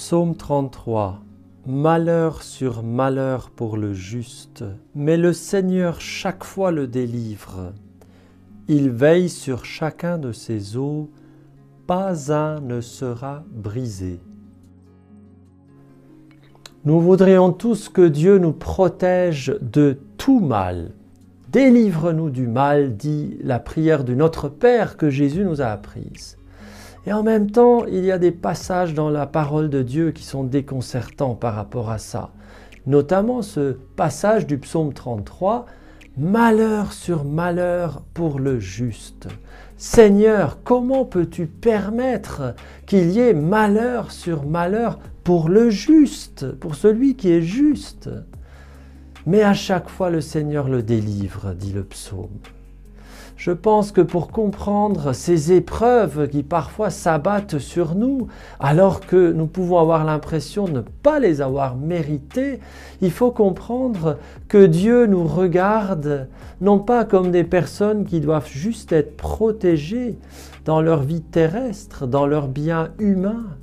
Psaume 33. Malheur sur malheur pour le juste, mais le Seigneur chaque fois le délivre. Il veille sur chacun de ses os, pas un ne sera brisé. Nous voudrions tous que Dieu nous protège de tout mal. Délivre-nous du mal, dit la prière du Notre Père que Jésus nous a apprise. Et en même temps, il y a des passages dans la parole de Dieu qui sont déconcertants par rapport à ça. Notamment ce passage du psaume 33, « Malheur sur malheur pour le juste ». Seigneur, comment peux-tu permettre qu'il y ait malheur sur malheur pour le juste, pour celui qui est juste? Mais à chaque fois, le Seigneur le délivre, dit le psaume. Je pense que pour comprendre ces épreuves qui parfois s'abattent sur nous, alors que nous pouvons avoir l'impression de ne pas les avoir méritées, il faut comprendre que Dieu nous regarde non pas comme des personnes qui doivent juste être protégées dans leur vie terrestre, dans leur bien humain,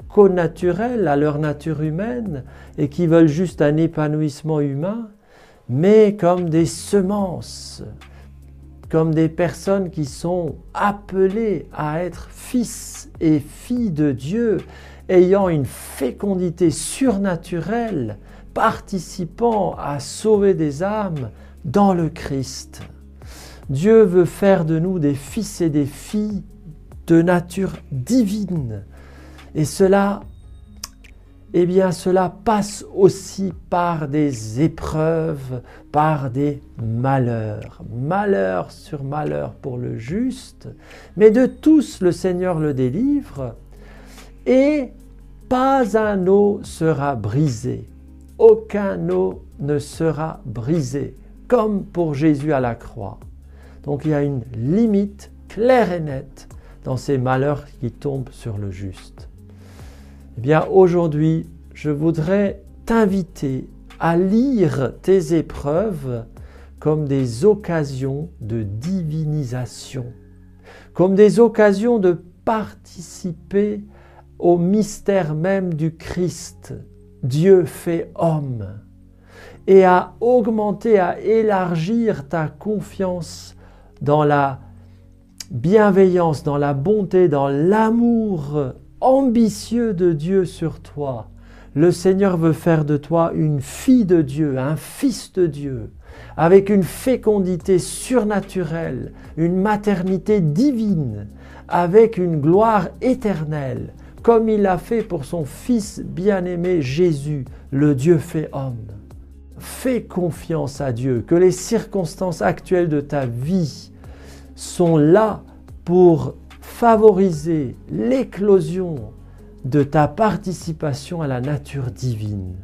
connaturel à leur nature humaine et qui veulent juste un épanouissement humain, mais comme des semences, comme des personnes qui sont appelées à être fils et filles de Dieu, ayant une fécondité surnaturelle, participant à sauver des âmes dans le Christ. Dieu veut faire de nous des fils et des filles de nature divine. Et cela passe aussi par des épreuves, par des malheurs. Malheur sur malheur pour le juste, mais de tous le Seigneur le délivre, et pas un os sera brisé. Aucun os ne sera brisé, comme pour Jésus à la croix. Donc il y a une limite claire et nette dans ces malheurs qui tombent sur le juste. Eh bien, aujourd'hui, je voudrais t'inviter à lire tes épreuves comme des occasions de divinisation, comme des occasions de participer au mystère même du Christ, Dieu fait homme, et à augmenter, à élargir ta confiance dans la bienveillance, dans la bonté, dans l'amour ambitieux de Dieu sur toi. Le Seigneur veut faire de toi une fille de Dieu, un fils de Dieu, avec une fécondité surnaturelle, une maternité divine, avec une gloire éternelle, comme il l'a fait pour son Fils bien-aimé Jésus, le Dieu fait homme. Fais confiance à Dieu, que les circonstances actuelles de ta vie sont là pour favoriser l'éclosion de ta participation à la nature divine.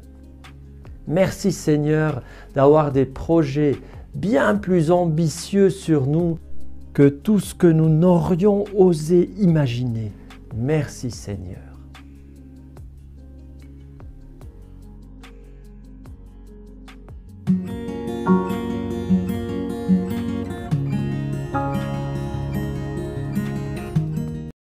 Merci Seigneur d'avoir des projets bien plus ambitieux sur nous que tout ce que nous n'aurions osé imaginer. Merci Seigneur.